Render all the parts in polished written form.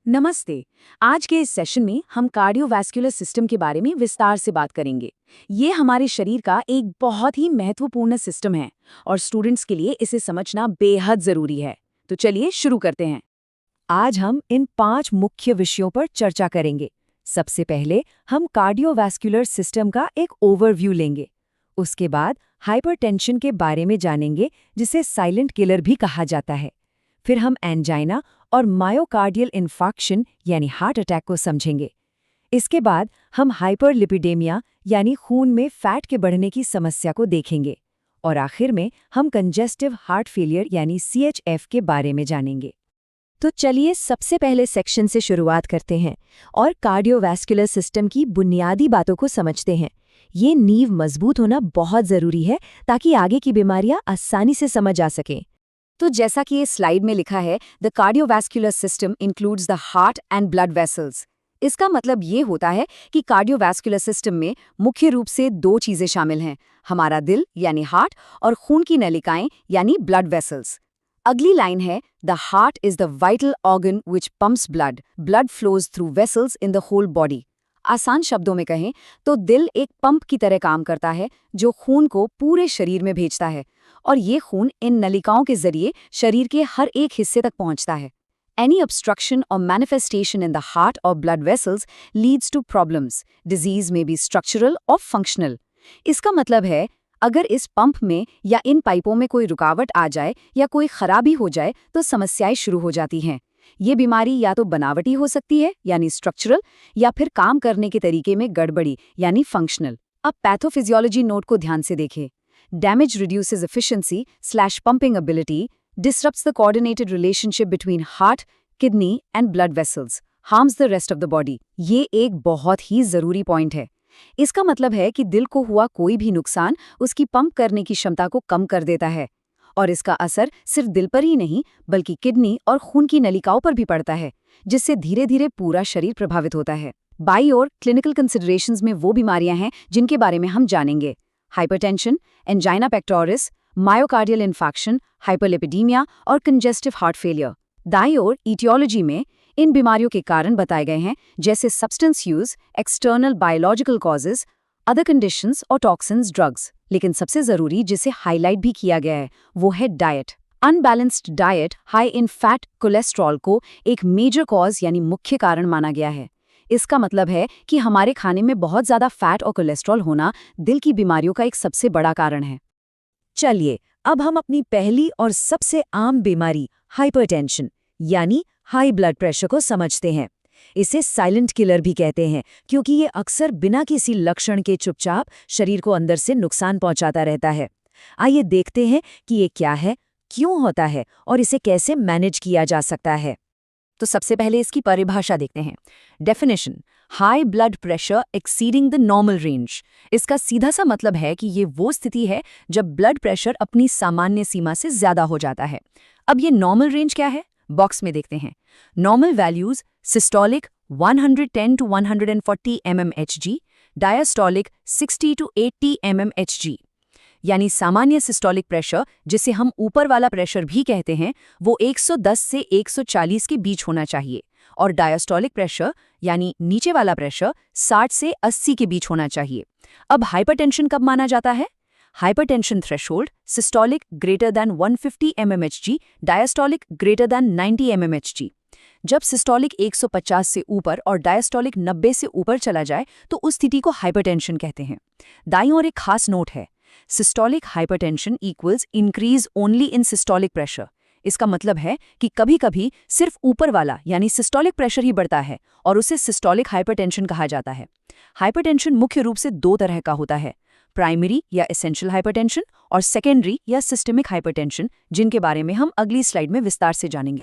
नमस्ते। आज के इस सेशन में हम कार्डियोवैस्कुलर सिस्टम के बारे में विस्तार से बात करेंगे। ये हमारे शरीर का एक बहुत ही महत्वपूर्ण सिस्टम है और स्टूडेंट्स के लिए इसे समझना बेहद जरूरी है। तो चलिए शुरू करते हैं। आज हम इन 5 मुख्य विषयों पर चर्चा करेंगे। सबसे पहले हम कार्डियोवैस्कुलर सिस्टम का एक ओवरव्यू लेंगे। उसके बाद हाइपरटेंशन के बारे में जानेंगे, जिसे साइलेंट किलर भी कहा जाता है। फिर हम एंजाइना और मायोकार्डियल इन्फार्क्शन यानी हार्ट अटैक को समझेंगे। इसके बाद हम हाइपरलिपिडेमिया यानी खून में फैट के बढ़ने की समस्या को देखेंगे। और आखिर में हम कंजेस्टिव हार्ट फेलियर यानी CHF के बारे में जानेंगे। तो चलिए सबसे पहले सेक्शन से शुरुआत करते हैं और कार्डियोवैस्कुलर सिस्टम की बुनियादी बातों को समझते हैं। ये नींव मजबूत होना बहुत ज़रूरी है ताकि आगे की बीमारियां आसानी से समझ आ सकें। तो जैसा कि ये स्लाइड में लिखा है, the cardiovascular system includes the heart and blood vessels. इसका मतलब ये होता है कि कार्डियोवैस्कुलर सिस्टम में मुख्य रूप से 2 चीजें शामिल हैं, हमारा दिल यानी हार्ट और खून की नलिकाएं यानी ब्लड वेसल्स। अगली लाइन है, the heart is the vital organ which pumps blood. Blood flows through vessels in the whole body. आसान शब्दों में कहें तो दिल एक पंप की तरह काम करता है जो खून को पूरे शरीर में भेजता है, और ये खून इन नलिकाओं के जरिए शरीर के हर एक हिस्से तक पहुंचता है। Any obstruction or manifestation in the heart or blood vessels leads to problems. Disease may be structural or functional. इसका मतलब है, अगर इस पंप में या इन पाइपों में कोई रुकावट आ जाए या कोई खराबी हो जाए तो समस्याएं शुरू हो जाती हैं। ये बीमारी या तो बनावटी हो सकती है यानी स्ट्रक्चरल, या फिर काम करने के तरीके में गड़बड़ी यानी फंक्शनल। अब पैथोफिजियोलॉजी नोट को ध्यान से देखें। Damage reduces efficiency/pumping ability, disrupts the coordinated relationship between heart, kidney and blood vessels, harms the rest of the body. ये एक बहुत ही जरूरी पॉइंट है। इसका मतलब है कि दिल को हुआ कोई भी नुकसान उसकी पंप करने की क्षमता को कम कर देता है, और इसका असर सिर्फ दिल पर ही नहीं बल्कि किडनी और खून की नलिकाओं पर भी पड़ता है, जिससे धीरे धीरे पूरा शरीर प्रभावित होता है। बाई और क्लिनिकल कंसिडरेशंस में वो बीमारियां हैं जिनके बारे में हम जानेंगे: hypertension, angina pectoris, myocardial infarction, hyperlipidaemia और कंजेस्टिव हार्ट फेलियर। दाईं ओर ईटियोलॉजी में इन बीमारियों के कारण बताए गए हैं, जैसे substance use, external biological causes, other conditions और टॉक्सिन्स, ड्रग्स। लेकिन सबसे जरूरी जिसे हाईलाइट भी किया गया है वो है diet. Unbalanced diet high in fat cholesterol को एक मेजर कॉज यानी मुख्य कारण माना गया है। इसका मतलब है कि हमारे खाने में बहुत ज्यादा फैट और कोलेस्ट्रॉल होना दिल की बीमारियों का एक सबसे बड़ा कारण है। चलिए अब हम अपनी पहली और सबसे आम बीमारी हाइपरटेंशन यानी हाई ब्लड प्रेशर को समझते हैं। इसे साइलेंट किलर भी कहते हैं क्योंकि ये अक्सर बिना किसी लक्षण के चुपचाप शरीर को अंदर से नुकसान पहुंचाता रहता है। आइए देखते हैं कि ये क्या है, क्यों होता है और इसे कैसे मैनेज किया जा सकता है। तो सबसे पहले इसकी परिभाषा देखते हैं। Definition: high blood pressure exceeding the normal range. इसका सीधा सा मतलब है कि ये वो स्थिति है जब ब्लड प्रेशर अपनी सामान्य सीमा से ज्यादा हो जाता है। अब ये नॉर्मल रेंज क्या है, बॉक्स में देखते हैं। Normal values: systolic 110 to 140 mmHg, diastolic 60 to 80 mmHg। यानी सामान्य सिस्टोलिक प्रेशर, जिसे हम ऊपर वाला प्रेशर भी कहते हैं, वो 110 से 140 के बीच होना चाहिए, और डायस्टोलिक प्रेशर यानी नीचे वाला प्रेशर 60 से 80 के बीच होना चाहिए। अब हाइपरटेंशन कब माना जाता है? Hypertension threshold: systolic greater than 150 mmHg, diastolic greater than 90 mmHg। जब सिस्टोलिक 150 से ऊपर और डायस्टोलिक 90 से ऊपर चला जाए तो उस स्थिति को हाइपरटेंशन कहते हैं। दाईं ओर एक खास नोट है: systolic hypertension equals increase only in systolic pressure. इसका मतलब है कि कभी-कभी सिर्फ ऊपर वाला यानी सिस्टोलिक प्रेशर ही बढ़ता है और उसे सिस्टोलिक हाइपरटेंशन कहा जाता है। हाइपरटेंशन मुख्य रूप से 2 तरह का होता है: प्राइमरी या एसेंशियल हाइपरटेंशन और सेकेंडरी या सिस्टमिक हाइपरटेंशन, जिनके बारे में हम अगली स्लाइड में विस्तार से जानेंगे।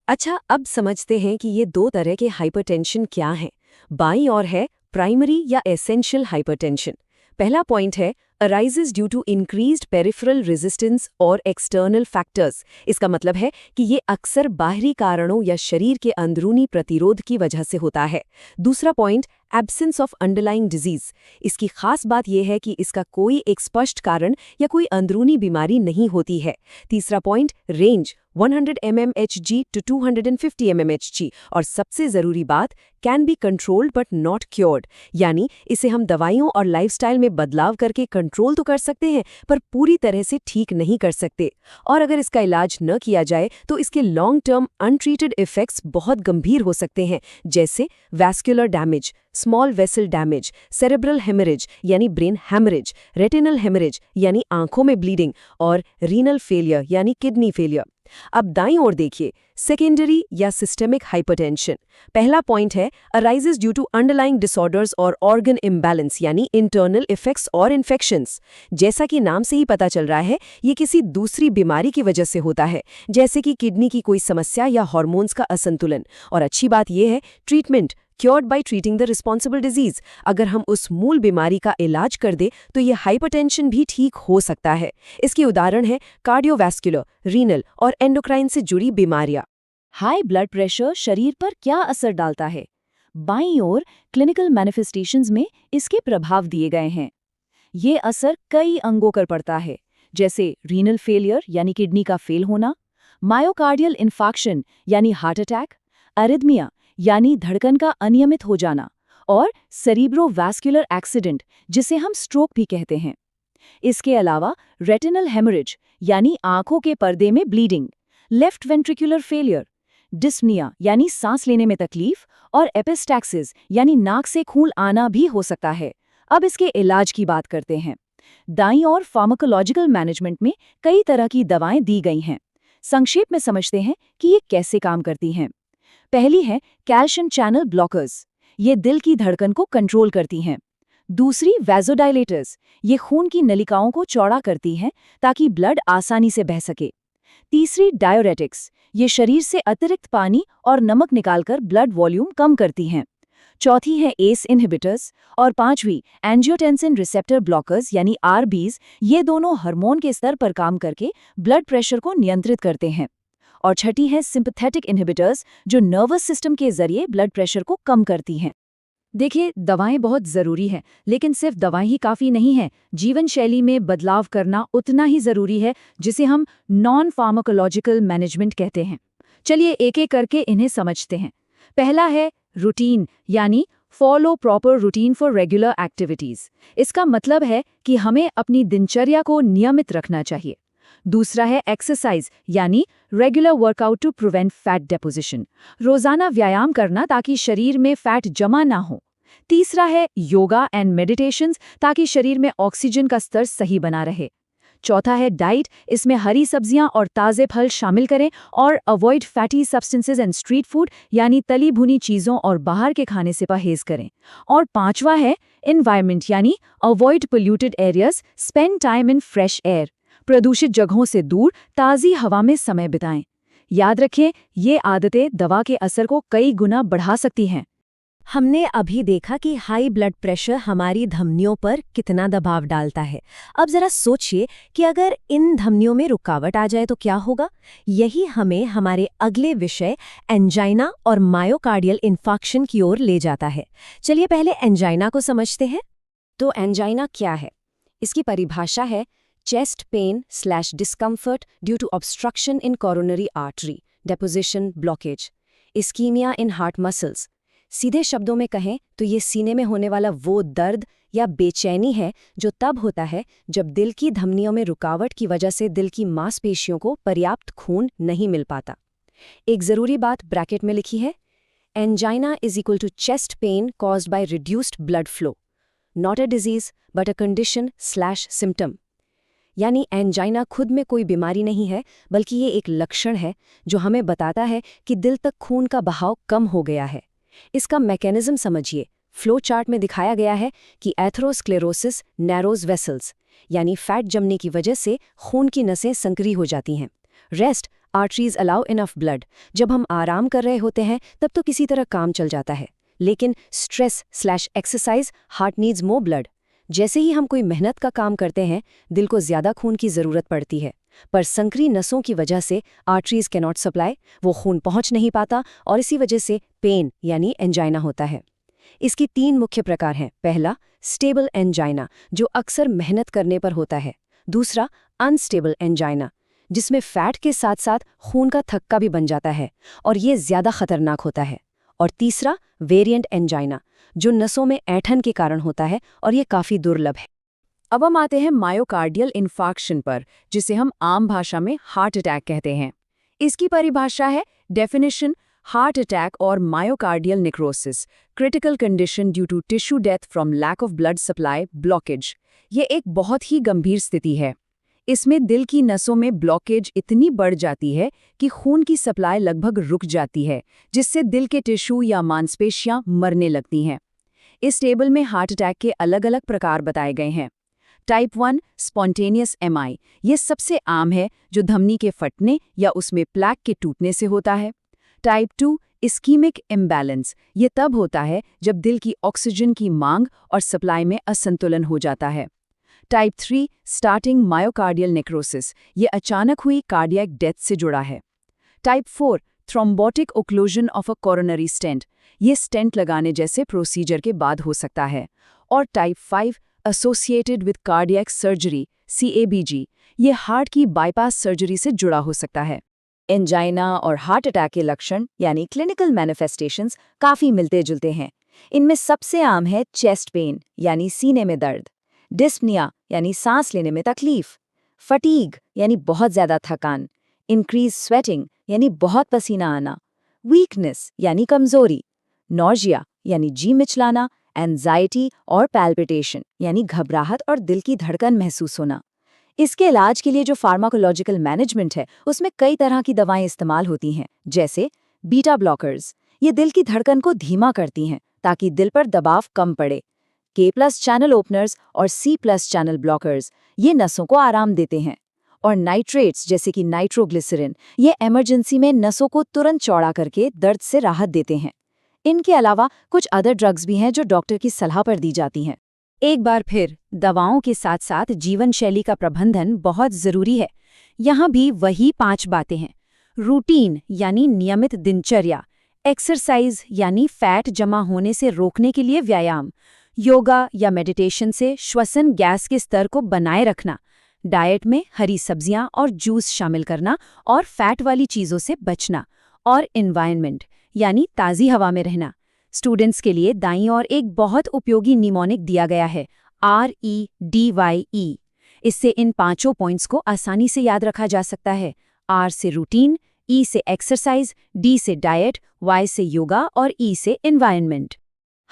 अच्छा, अब समझते हैं कि ये 2 तरह के हाइपरटेंशन क्या हैं। बाईं ओर है प्राइमरी या एसेंशियल हाइपरटेंशन। पहला पॉइंट है arises due to increased peripheral resistance और एक्सटर्नल फैक्टर्स। इसका मतलब है कि ये अक्सर बाहरी कारणों या शरीर के अंदरूनी प्रतिरोध की वजह से होता है। दूसरा point absence of underlying disease. इसकी खास बात यह है कि इसका कोई एक स्पष्ट कारण या कोई अंदरूनी बीमारी नहीं होती है। तीसरा point, range 100 mmHg to 250 mmHg। और सबसे ज़रूरी बात, can be controlled but not cured, यानी इसे हम दवाइयों और लाइफस्टाइल में बदलाव करके कंट्रोल तो कर सकते हैं पर पूरी तरह से ठीक नहीं कर सकते। और अगर इसका इलाज न किया जाए तो इसके लॉन्ग टर्म अनट्रीटेड इफेक्ट्स बहुत गंभीर हो सकते हैं, जैसे vascular damage, small vessel damage, cerebral haemorrhage यानी ब्रेन हैमरेज, रेटिनल हेमरेज यानी आंखों में ब्लीडिंग, और रीनल फेलियर यानी किडनी फेलियर। अब दाईं ओर देखिए, सेकेंडरी या सिस्टेमिक हाइपरटेंशन। पहला पॉइंट है, arises due to underlying disorders और ऑर्गन इम्बैलेंस यानी इंटरनल इफेक्ट्स और इन्फेक्शंस। जैसा कि नाम से ही पता चल रहा है, ये किसी दूसरी बीमारी की वजह से होता है, जैसे कि किडनी की कोई समस्या या हार्मोन्स का असंतुलन। और अच्छी बात यह है, treatment cured by treating the responsible disease. अगर हम उस मूल बीमारी का इलाज कर दे तो ये हाइपरटेंशन भी ठीक हो सकता है। इसके उदाहरण है कार्डियोवैस्कुलर, रीनल और एंडोक्राइन से जुड़ी बीमारियां। हाई ब्लड प्रेशर शरीर पर क्या असर डालता है? बाईं ओर क्लिनिकल मैनिफेस्टेशंस में इसके प्रभाव दिए गए हैं। ये असर कई अंगों पर पड़ता है, जैसे रीनल फेलियर यानी किडनी का फेल होना, मायोकार्डियल इन्फार्क्शन यानी हार्ट अटैक, अरिथमिया यानी धड़कन का अनियमित हो जाना, और सेरिब्रोवैस्कुलर एक्सीडेंट जिसे हम स्ट्रोक भी कहते हैं। इसके अलावा रेटिनल हेमरेज यानी आंखों के पर्दे में bleeding, left ventricular failure, dyspnoea यानी सांस लेने में तकलीफ, और एपिस्टैक्सिस यानी नाक से खून आना भी हो सकता है। अब इसके इलाज की बात करते हैं। दाईं और फार्माकोलॉजिकल मैनेजमेंट में कई तरह की दवाएं दी गई हैं। संक्षेप में समझते हैं कि ये कैसे काम करती हैं। पहली है कैल्शियम चैनल ब्लॉकर्स, ये दिल की धड़कन को कंट्रोल करती हैं। दूसरी वैसोडाइलेटर्स, ये खून की नलिकाओं को चौड़ा करती हैं ताकि ब्लड आसानी से बह सके। तीसरी डायोरेटिक्स, ये शरीर से अतिरिक्त पानी और नमक निकालकर ब्लड वॉल्यूम कम करती हैं। चौथी है एस इनहिबिटर्स, और पांचवी एंजियोटेंसिन रिसेप्टर ब्लॉकर्स यानी आरबीज, ये दोनों हार्मोन के स्तर पर काम करके ब्लड प्रेशर को नियंत्रित करते हैं। और छठी है सिंपैथेटिक इनहिबिटर्स, जो नर्वस सिस्टम के जरिए ब्लड प्रेशर को कम करती हैं। देखिए, दवाएं बहुत ज़रूरी हैं, लेकिन सिर्फ दवाएं ही काफ़ी नहीं है। जीवन शैली में बदलाव करना उतना ही ज़रूरी है, जिसे हम नॉन फार्माकोलॉजिकल मैनेजमेंट कहते हैं। चलिए एक एक करके इन्हें समझते हैं। पहला है रूटीन, यानी follow proper routine for regular activities. इसका मतलब है कि हमें अपनी दिनचर्या को नियमित रखना चाहिए। दूसरा है एक्सरसाइज, यानी regular workout to prevent fat deposition. रोजाना व्यायाम करना ताकि शरीर में फैट जमा ना हो। तीसरा है योगा एंड मेडिटेशंस, ताकि शरीर में ऑक्सीजन का स्तर सही बना रहे। चौथा है डाइट, इसमें हरी सब्जियां और ताज़े फल शामिल करें, और avoid fatty substances and street food, यानी तली भुनी चीज़ों और बाहर के खाने से परहेज करें। और पांचवा है एनवायरनमेंट, यानी avoid polluted areas, spend time in fresh air. प्रदूषित जगहों से दूर ताज़ी हवा में समय बिताएं। याद रखें, ये आदतें दवा के असर को कई गुना बढ़ा सकती हैं। हमने अभी देखा कि हाई ब्लड प्रेशर हमारी धमनियों पर कितना दबाव डालता है। अब जरा सोचिए कि अगर इन धमनियों में रुकावट आ जाए तो क्या होगा। यही हमें हमारे अगले विषय एंजाइना और मायोकार्डियल इन्फार्क्शन की ओर ले जाता है। चलिए पहले एंजाइना को समझते हैं। तो एंजाइना क्या है? इसकी परिभाषा है chest pain / discomfort due to obstruction in coronary artery, deposition, blockage, ischaemia in heart muscles. सीधे शब्दों में कहें तो ये सीने में होने वाला वो दर्द या बेचैनी है जो तब होता है जब दिल की धमनियों में रुकावट की वजह से दिल की मांसपेशियों को पर्याप्त खून नहीं मिल पाता। एक ज़रूरी बात ब्रैकेट में लिखी है, angina is equal to chest pain caused by reduced blood flow, not a disease but a condition / symptom. यानी एंजाइना खुद में कोई बीमारी नहीं है, बल्कि ये एक लक्षण है जो हमें बताता है कि दिल तक खून का बहाव कम हो गया है। इसका मैकेनिज्म समझिए। फ्लो चार्ट में दिखाया गया है कि एथेरोस्क्लेरोसिस नैरोज वेसल्स, यानी फैट जमने की वजह से खून की नसें संकरी हो जाती हैं। Rest arteries allow enough blood. जब हम आराम कर रहे होते हैं तब तो किसी तरह काम चल जाता है, लेकिन stress / exercise heart needs more blood. जैसे ही हम कोई मेहनत का काम करते हैं, दिल को ज़्यादा खून की ज़रूरत पड़ती है, पर संकरी नसों की वजह से आर्टरीज कैन नॉट सप्लाई, वो खून पहुंच नहीं पाता और इसी वजह से पेन यानी एंजाइना होता है। इसकी 3 मुख्य प्रकार हैं। पहला, स्टेबल एंजाइना, जो अक्सर मेहनत करने पर होता है। दूसरा, अनस्टेबल एंजाइना, जिसमें फैट के साथ साथ खून का थक्का भी बन जाता है और ये ज़्यादा खतरनाक होता है। और तीसरा, वेरिएंट एंजाइना, जो नसों में ऐंठन के कारण होता है और ये काफ़ी दुर्लभ है। अब हम आते हैं मायोकार्डियल इन्फार्क्शन पर, जिसे हम आम भाषा में हार्ट अटैक कहते हैं। इसकी परिभाषा है डेफिनेशन: हार्ट अटैक और myocardial necrosis, critical condition due to tissue death from lack of blood supply blockage. ये एक बहुत ही गंभीर स्थिति है। इसमें दिल की नसों में ब्लॉकेज इतनी बढ़ जाती है कि खून की सप्लाई लगभग रुक जाती है, जिससे दिल के टिश्यू या मांसपेशियां मरने लगती हैं। इस टेबल में हार्ट अटैक के अलग-अलग प्रकार बताए गए हैं। टाइप 1 स्पॉन्टेनियस एमआई, ये सबसे आम है, जो धमनी के फटने या उसमें प्लैक के टूटने से होता है। टाइप 2 इस्कीमिक इम्बैलेंस, ये तब होता है जब दिल की ऑक्सीजन की मांग और सप्लाई में असंतुलन हो जाता है। टाइप 3 स्टार्टिंग मायोकार्डियल नेक्रोसिस, ये अचानक हुई कार्डियक डेथ से जुड़ा है। Type 4 thrombotic occlusion of a coronary stent, ये स्टेंट लगाने जैसे प्रोसीजर के बाद हो सकता है। और type 5 associated with cardiac surgery CABG, ये हार्ट की बाईपास सर्जरी से जुड़ा हो सकता है। एंजाइना और हार्ट अटैक के लक्षण यानी क्लिनिकल मैनिफेस्टेशंस काफ़ी मिलते जुलते हैं। इनमें सबसे आम है चेस्ट पेन यानी सीने में दर्द, डिस्पनिया यानी सांस लेने में तकलीफ, फटीग यानी बहुत ज़्यादा थकान, इंक्रीज स्वेटिंग यानी बहुत पसीना आना, वीकनेस यानी कमज़ोरी, नॉजिया यानी जी मिचलाना, एंजाइटी और पैल्पिटेशन यानी घबराहट और दिल की धड़कन महसूस होना। इसके इलाज के लिए जो फार्माकोलॉजिकल मैनेजमेंट है, उसमें कई तरह की दवाएं इस्तेमाल होती हैं, जैसे बीटा ब्लॉकर्स, ये दिल की धड़कन को धीमा करती हैं ताकि दिल पर दबाव कम पड़े। K+ चैनल ओपनर्स और C+ चैनल ब्लॉकर्स, ये नसों को आराम देते हैं। और नाइट्रेट्स जैसे कि नाइट्रोग्लिसरीन, ये इमरजेंसी में नसों को तुरंत चौड़ा करके दर्द से राहत देते हैं। इनके अलावा कुछ अदर ड्रग्स भी हैं जो डॉक्टर की सलाह पर दी जाती हैं। एक बार फिर दवाओं के साथ साथ जीवन शैली का प्रबंधन बहुत जरूरी है। यहाँ भी वही 5 बातें हैं। रूटीन यानी नियमित दिनचर्या, एक्सरसाइज यानी फैट जमा होने से रोकने के लिए व्यायाम, योगा या मेडिटेशन से श्वसन गैस के स्तर को बनाए रखना, डाइट में हरी सब्जियां और जूस शामिल करना और फैट वाली चीज़ों से बचना, और एनवायरनमेंट यानी ताज़ी हवा में रहना। स्टूडेंट्स के लिए दाईं ओर एक बहुत उपयोगी निमोनिक दिया गया है, REDYE। इससे इन 5 पॉइंट्स को आसानी से याद रखा जा सकता है। R से रूटीन, E से एक्सरसाइज, D से डाइट, Y से योगा और E से एनवायरनमेंट।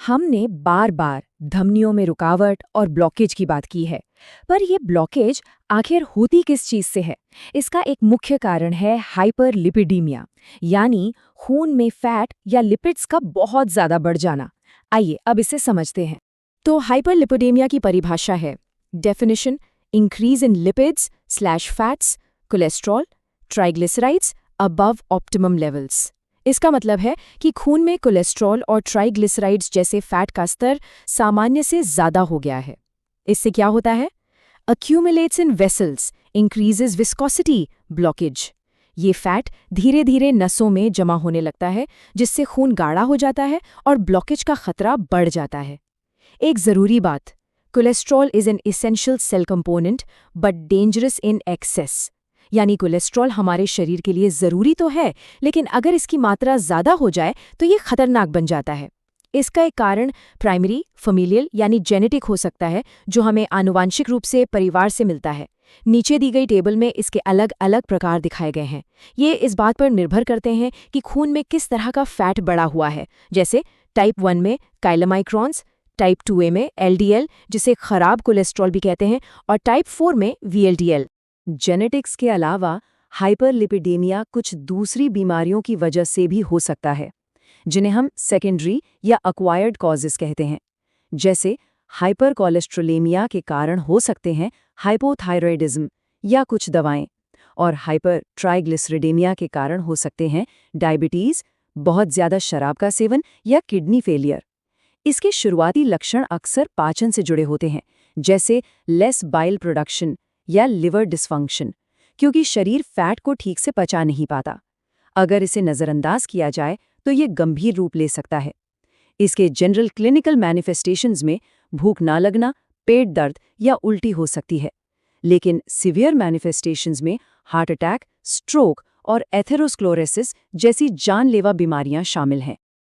हमने बार बार धमनियों में रुकावट और ब्लॉकेज की बात की है, पर यह ब्लॉकेज आखिर होती किस चीज से है? इसका एक मुख्य कारण है हाइपरलिपिडीमिया, यानी खून में फैट या लिपिड्स का बहुत ज्यादा बढ़ जाना। आइए अब इसे समझते हैं। तो हाइपरलिपिडेमिया की परिभाषा है, definition: increase in lipids fats, cholesterol, triglycerides above optimum levels. इसका मतलब है कि खून में कोलेस्ट्रॉल और ट्राइग्लिसराइड्स जैसे फैट का स्तर सामान्य से ज़्यादा हो गया है। इससे क्या होता है? accumulates in vessels, increases viscosity, blockage। ये फैट धीरे धीरे नसों में जमा होने लगता है, जिससे खून गाढ़ा हो जाता है और ब्लॉकेज का खतरा बढ़ जाता है। एक ज़रूरी बात, cholesterol is an essential cell component but dangerous in excess. यानी कोलेस्ट्रॉल हमारे शरीर के लिए ज़रूरी तो है, लेकिन अगर इसकी मात्रा ज़्यादा हो जाए तो ये खतरनाक बन जाता है। इसका एक कारण प्राइमरी, फैमिलियल यानी जेनेटिक हो सकता है, जो हमें आनुवांशिक रूप से परिवार से मिलता है। नीचे दी गई टेबल में इसके अलग अलग प्रकार दिखाए गए हैं। ये इस बात पर निर्भर करते हैं कि खून में किस तरह का फैट बढ़ा हुआ है, जैसे टाइप 1 में काइलोमाइक्रॉन्स, टाइप 2A में LDL, जिसे खराब कोलेस्ट्रॉल भी कहते हैं, और टाइप 4 में VLDL। जेनेटिक्स के अलावा हाइपरलिपिडेमिया कुछ दूसरी बीमारियों की वजह से भी हो सकता है, जिन्हें हम सेकेंडरी या अक्वायर्ड कॉजेस कहते हैं। जैसे हाइपरकोलेस्ट्रोलेमिया के कारण हो सकते हैं हाइपोथायरॉयडिज्म या कुछ दवाएं, और हाइपर ट्राइग्लिसरिडेमिया के कारण हो सकते हैं डायबिटीज़, बहुत ज़्यादा शराब का सेवन या किडनी फेलियर। इसके शुरुआती लक्षण अक्सर पाचन से जुड़े होते हैं, जैसे लेस बाइल प्रोडक्शन या लिवर डिस्फंक्शन, क्योंकि शरीर फैट को ठीक से पचा नहीं पाता। अगर इसे नज़रअंदाज किया जाए तो ये गंभीर रूप ले सकता है। इसके जनरल क्लिनिकल मैनिफेस्टेशंस में भूख ना लगना, पेट दर्द या उल्टी हो सकती है। लेकिन सीवियर मैनिफेस्टेशंस में हार्ट अटैक, स्ट्रोक और एथेरोस्क्लेरोसिस जैसी जानलेवा बीमारियां शामिल हैं।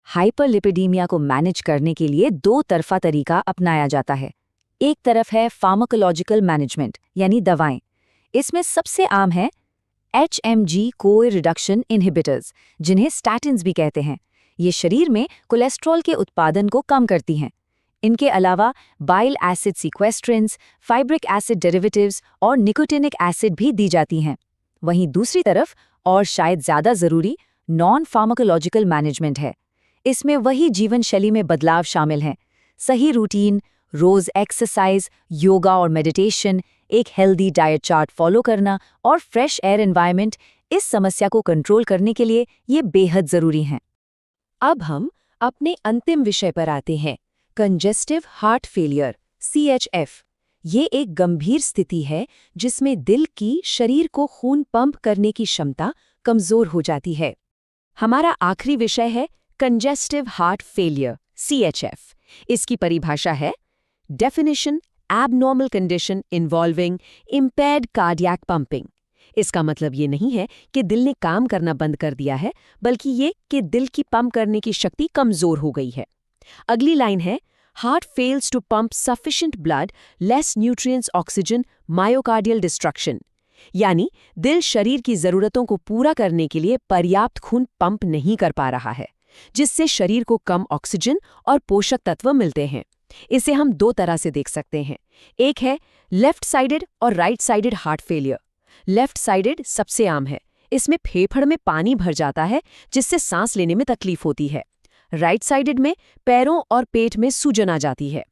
हाइपरलिपिडीमिया को मैनेज करने के लिए दो तरफा तरीका अपनाया जाता है। एक तरफ है फार्माकोलॉजिकल मैनेजमेंट यानी दवाएं। इसमें सबसे आम है HMG कोई रिडक्शन इनहिबिटर्स, जिन्हें स्टैटिन्स भी कहते हैं। ये शरीर में कोलेस्ट्रॉल के उत्पादन को कम करती हैं। इनके अलावा bile acid sequestrants, fibric acid derivatives और निकोटिनिक एसिड भी दी जाती हैं। वहीं दूसरी तरफ, और शायद ज़्यादा ज़रूरी, नॉन फार्माकोलॉजिकल मैनेजमेंट है। इसमें वही जीवन शैली में बदलाव शामिल हैं। सही रूटीन, रोज़ एक्सरसाइज, योगा और मेडिटेशन, एक हेल्दी डाइट चार्ट फॉलो करना और फ्रेश एयर एनवायरनमेंट इस समस्या को कंट्रोल करने के लिए ये बेहद ज़रूरी हैं। अब हम अपने अंतिम विषय पर आते हैं, कंजेस्टिव हार्ट फेलियर CHF। ये एक गंभीर स्थिति है जिसमें दिल की शरीर को खून पंप करने की क्षमता कमज़ोर हो जाती है। हमारा आखिरी विषय है कंजेस्टिव हार्ट फेलियर CHF। इसकी परिभाषा है definition, abnormal condition involving impaired cardiac pumping. इसका मतलब ये नहीं है कि दिल ने काम करना बंद कर दिया है, बल्कि ये कि दिल की पंप करने की शक्ति कमज़ोर हो गई है। अगली लाइन है heart fails to pump sufficient blood, less nutrients, oxygen, myocardial destruction. यानी दिल शरीर की ज़रूरतों को पूरा करने के लिए पर्याप्त खून पंप नहीं कर पा रहा है, जिससे शरीर को कम ऑक्सीजन और पोषक तत्व मिलते हैं। इसे हम दो तरह से देख सकते हैं। एक है लेफ्ट साइडेड और right sided heart failure. Left sided सबसे आम है। इसमें फेफड़ में पानी भर जाता है, जिससे सांस लेने में तकलीफ होती है। राइट साइडेड में पैरों और पेट में सूजन आ जाती है।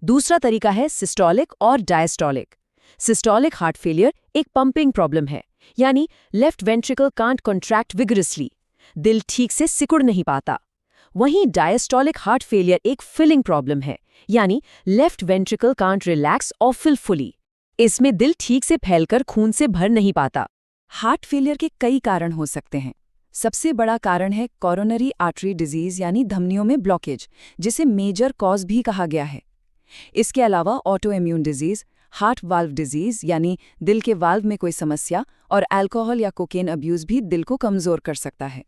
दूसरा तरीका है सिस्टोलिक और डायस्टोलिक। सिस्टोलिक हार्ट फेलियर एक पंपिंग प्रॉब्लम है, यानी left ventricle can't contract vigorously, दिल ठीक से सिकुड़ नहीं पाता। वहीं डायस्टोलिक हार्ट फेलियर एक फिलिंग प्रॉब्लम है, यानी लेफ्ट वेंट्रिकल कांट रिलैक्स और फिल फुली। इसमें दिल ठीक से फैलकर खून से भर नहीं पाता। हार्ट फेलियर के कई कारण हो सकते हैं। सबसे बड़ा कारण है कोरोनरी आर्टरी डिजीज यानी धमनियों में ब्लॉकेज, जिसे मेजर कॉज भी कहा गया है। इसके अलावा auto immune disease, heart valve disease यानी दिल के वाल्व में कोई समस्या, और अल्कोहल या कोकेन अब्यूज भी दिल को कमज़ोर कर सकता है।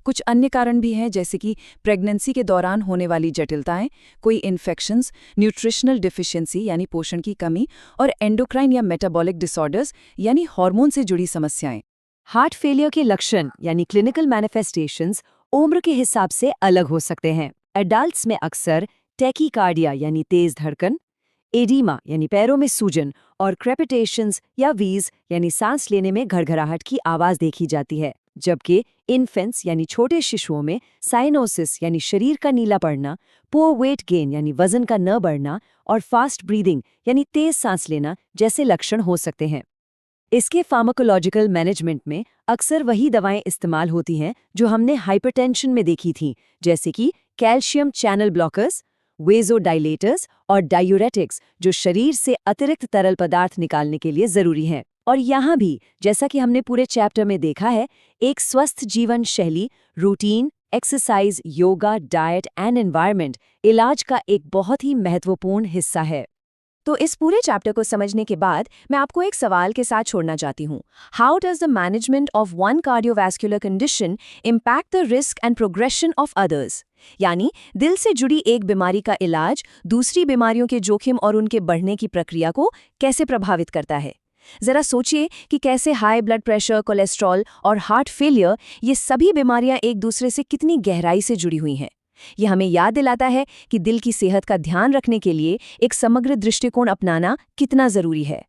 कुछ अन्य कारण भी हैं, जैसे कि प्रेगनेंसी के दौरान होने वाली जटिलताएं, कोई इन्फेक्शंस, न्यूट्रिशनल डिफिशियंसी यानी पोषण की कमी, और एंडोक्राइन या मेटाबॉलिक डिसऑर्डर्स यानी हार्मोन से जुड़ी समस्याएं। हार्ट फेलियर के लक्षण यानी क्लिनिकल मैनिफेस्टेशंस उम्र के हिसाब से अलग हो सकते हैं। एडल्ट्स में अक्सर टैकीकार्डिया यानी तेज धड़कन, एडीमा यानी पैरों में सूजन, और क्रेपिटेशंस या वीज यानी सांस लेने में घड़घड़ाहट की आवाज देखी जाती है। जबकि इन्फेंट्स यानी छोटे शिशुओं में साइनोसिस यानी शरीर का नीला पड़ना, पुअर वेट गेन यानी वजन का न बढ़ना, और फास्ट ब्रीदिंग यानी तेज सांस लेना जैसे लक्षण हो सकते हैं। इसके फार्माकोलॉजिकल मैनेजमेंट में अक्सर वही दवाएं इस्तेमाल होती हैं जो हमने हाइपरटेंशन में देखी थीं, जैसे कि कैल्शियम चैनल ब्लॉकर्स, वेज़ोडाइलेटर्स और डायूरेटिक्स, जो शरीर से अतिरिक्त तरल पदार्थ निकालने के लिए ज़रूरी हैं। और यहाँ भी, जैसा कि हमने पूरे चैप्टर में देखा है, एक स्वस्थ जीवन शैली, routine, exercise, yoga, diet and environment इलाज का एक बहुत ही महत्वपूर्ण हिस्सा है। तो इस पूरे चैप्टर को समझने के बाद मैं आपको एक सवाल के साथ छोड़ना चाहती हूँ। How does the management of one cardiovascular condition impact the risk and progression of others? यानी दिल से जुड़ी एक बीमारी का इलाज दूसरी बीमारियों के जोखिम और उनके बढ़ने की प्रक्रिया को कैसे प्रभावित करता है। जरा सोचिए कि कैसे हाई ब्लड प्रेशर, कोलेस्ट्रॉल और हार्ट फेलियर, ये सभी बीमारियां एक दूसरे से कितनी गहराई से जुड़ी हुई हैं। यह हमें याद दिलाता है कि दिल की सेहत का ध्यान रखने के लिए एक समग्र दृष्टिकोण अपनाना कितना जरूरी है।